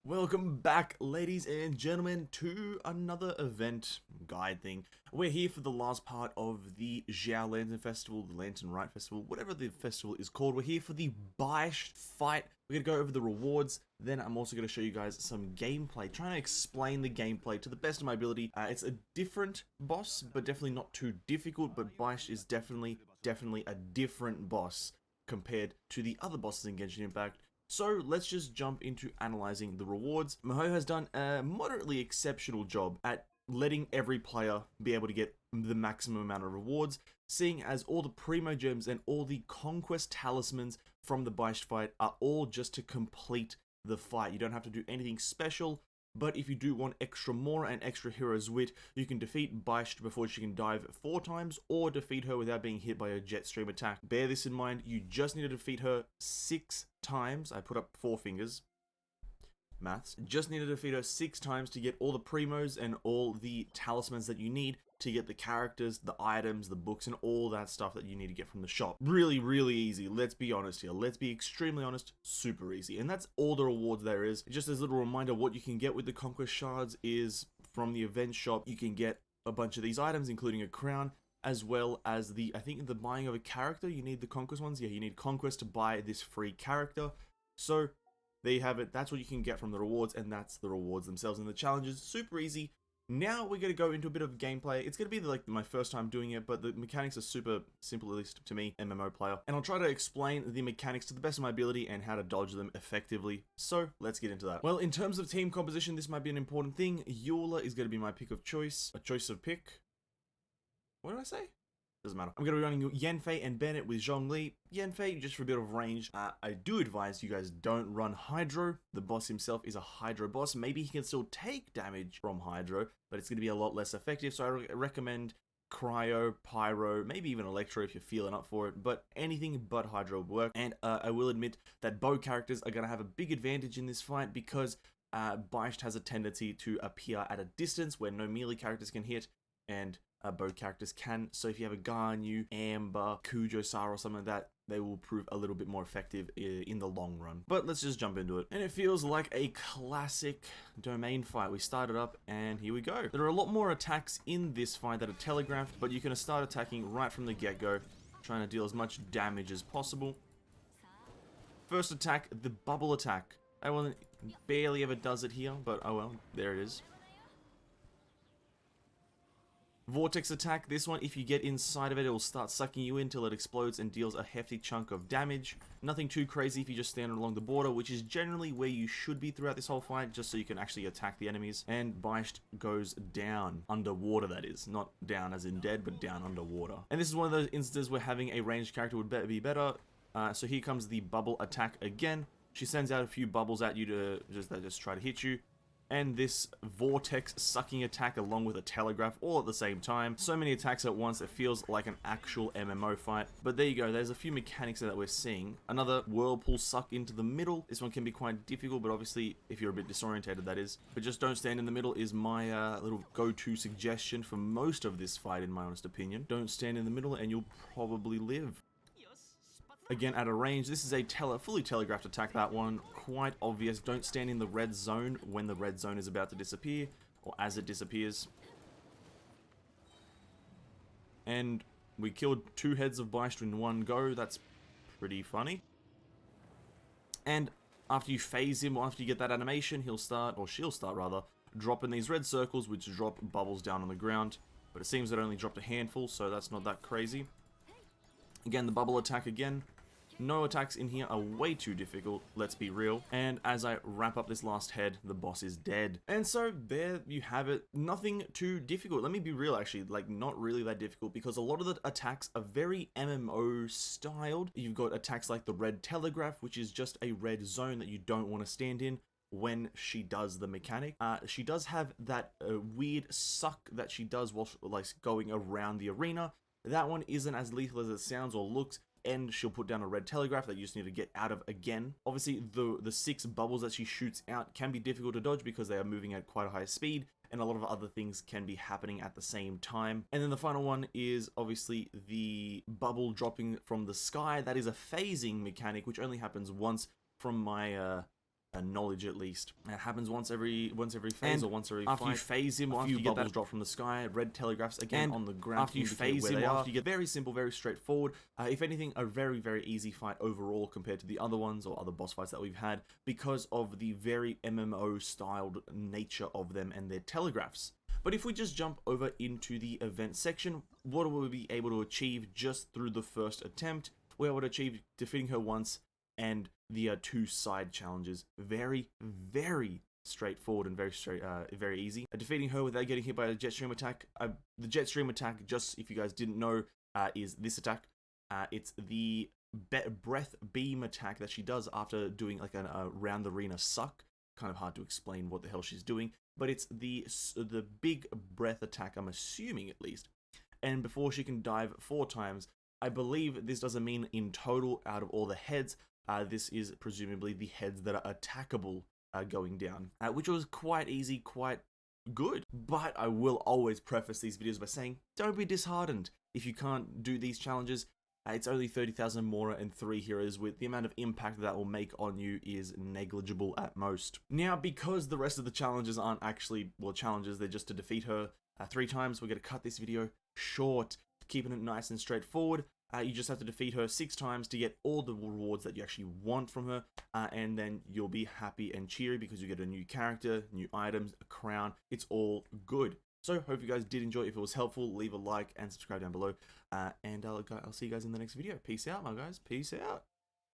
Welcome back, ladies and gentlemen, to another event guide thing. We're here for the last part of the Xiao Lantern Festival, the Lantern Rite Festival, whatever the festival is called. We're here for the Baish fight. We're going to go over the rewards. Then I'm also going to show you guys some gameplay, trying to explain the gameplay to the best of my ability. It's a different boss, but definitely not too difficult. But Baish is definitely a different boss compared to the other bosses in Genshin Impact. So let's just jump into analyzing the rewards. Miho has done a moderately exceptional job at letting every player be able to get the maximum amount of rewards, seeing as all the Primo Gems and all the Conquest Talismans from the Baish fight are all just to complete the fight. You don't have to do anything special, but if you do want extra Mora and extra Hero's Wit, you can defeat Baish before she can dive 4 times, or defeat her without being hit by a jet stream attack. Bear this in mind, you just need to defeat her 6 times. I put up 4 fingers. Maths. Just need to defeat her 6 times to get all the primos and all the talismans that you need to get the characters, the items, the books, and all that stuff that you need to get from the shop. Really, really easy. Let's be honest here. Let's be extremely honest. Super easy. And that's all the rewards there is. Just as a little reminder, what you can get with the Conquest Shards is from the event shop, you can get a bunch of these items, including a crown, as well as I think the buying of a character, you need the Conquest ones. Yeah, you need Conquest to buy this free character. So there you have it. That's what you can get from the rewards, and that's the rewards themselves. And the challenges, super easy. Now we're going to go into a bit of gameplay. It's going to be like my first time doing it, but the mechanics are super simple, at least to me, MMO player. And I'll try to explain the mechanics to the best of my ability and how to dodge them effectively. So let's get into that. Well, in terms of team composition, this might be an important thing. Eula is going to be my pick of choice. A choice of pick. What did I say? Doesn't matter. I'm going to be running Yanfei and Bennett with Zhongli. Yanfei, just for a bit of range. I do advise you guys don't run Hydro. The boss himself is a Hydro boss. Maybe he can still take damage from Hydro, but it's going to be a lot less effective. So I recommend Cryo, Pyro, maybe even Electro if you're feeling up for it. But anything but Hydro would work. And I will admit that bow characters are going to have a big advantage in this fight because Baish has a tendency to appear at a distance where no melee characters can hit, and bow characters can. So if you have a Ganyu, Amber, Kujo-Sara or something like that, they will prove a little bit more effective in the long run. But let's just jump into it. And it feels like a classic domain fight. We started up and here we go. There are a lot more attacks in this fight that are telegraphed, but you can start attacking right from the get-go, trying to deal as much damage as possible. First attack, the bubble attack. That one barely ever does it here, but oh well, there it is. Vortex attack, this one, if you get inside of it, it will start sucking you in until it explodes and deals a hefty chunk of damage. Nothing too crazy if you just stand along the border, which is generally where you should be throughout this whole fight, just so you can actually attack the enemies. And Baish goes down, underwater that is. Not down as in dead, but down underwater. And this is one of those instances where having a ranged character would be better. So here comes the bubble attack again. She sends out a few bubbles at you to just try to hit you. And this vortex sucking attack along with a telegraph all at the same time. So many attacks at once, it feels like an actual MMO fight. But there you go, there's a few mechanics that we're seeing. Another whirlpool suck into the middle. This one can be quite difficult, but obviously if you're a bit disorientated, that is. But just don't stand in the middle is my little go-to suggestion for most of this fight, in my honest opinion. Don't stand in the middle and you'll probably live. Again, at a range, this is a fully telegraphed attack, that one. Quite obvious. Don't stand in the red zone when the red zone is about to disappear, or as it disappears. And we killed 2 heads of Baish in one go. That's pretty funny. And after you phase him, or after you get that animation, he'll start, or she'll start rather, dropping these red circles, which drop bubbles down on the ground. But it seems it only dropped a handful, so that's not that crazy. Again, the bubble attack again. No attacks in here are way too difficult, let's be real. And as I wrap up this last head, the boss is dead. And so there you have it. Nothing too difficult. Let me be real, actually, like not really that difficult, because a lot of the attacks are very MMO styled. You've got attacks like the red telegraph, which is just a red zone that you don't want to stand in when she does the mechanic. She does have that weird suck that she does while like going around the arena. That one isn't as lethal as it sounds or looks, and she'll put down a red telegraph that you just need to get out of again. Obviously, the 6 bubbles that she shoots out can be difficult to dodge because they are moving at quite a high speed, and a lot of other things can be happening at the same time. And then the final one is obviously the bubble dropping from the sky. That is a phasing mechanic, which only happens once from my knowledge at least. It happens once every phase, And or once every after fight. you phase him, a after few you get bubbles that, drop from the sky, red telegraphs again and on the ground. after you to indicate phase where him, they are. after you get Very simple, very straightforward. If anything, a very, very easy fight overall compared to the other ones or other boss fights that we've had, because of the very MMO styled nature of them and their telegraphs. But if we just jump over into the event section, what will we be able to achieve just through the first attempt? We're able to achieve defeating her once and the 2 side challenges. Very, very straightforward and very easy. Defeating her without getting hit by a jet stream attack. The jet stream attack, just if you guys didn't know, is this attack. It's the breath beam attack that she does after doing like a round the arena suck. Kind of hard to explain what the hell she's doing, but it's the big breath attack, I'm assuming at least. And before she can dive 4 times, I believe this doesn't mean in total out of all the heads. This is presumably the heads that are attackable going down, which was quite easy, quite good. But I will always preface these videos by saying, don't be disheartened if you can't do these challenges. It's only 30,000 Mora and 3 heroes, with the amount of impact that will make on you is negligible at most. Now, because the rest of the challenges aren't actually, well, challenges, they're just to defeat her 3 times, we're going to cut this video short, keeping it nice and straightforward. You just have to defeat her 6 times to get all the rewards that you actually want from her, and then you'll be happy and cheery because you get a new character, new items, a crown. It's all good. So, hope you guys did enjoy. If it was helpful, leave a like and subscribe down below. And I'll see you guys in the next video. Peace out, my guys. Peace out.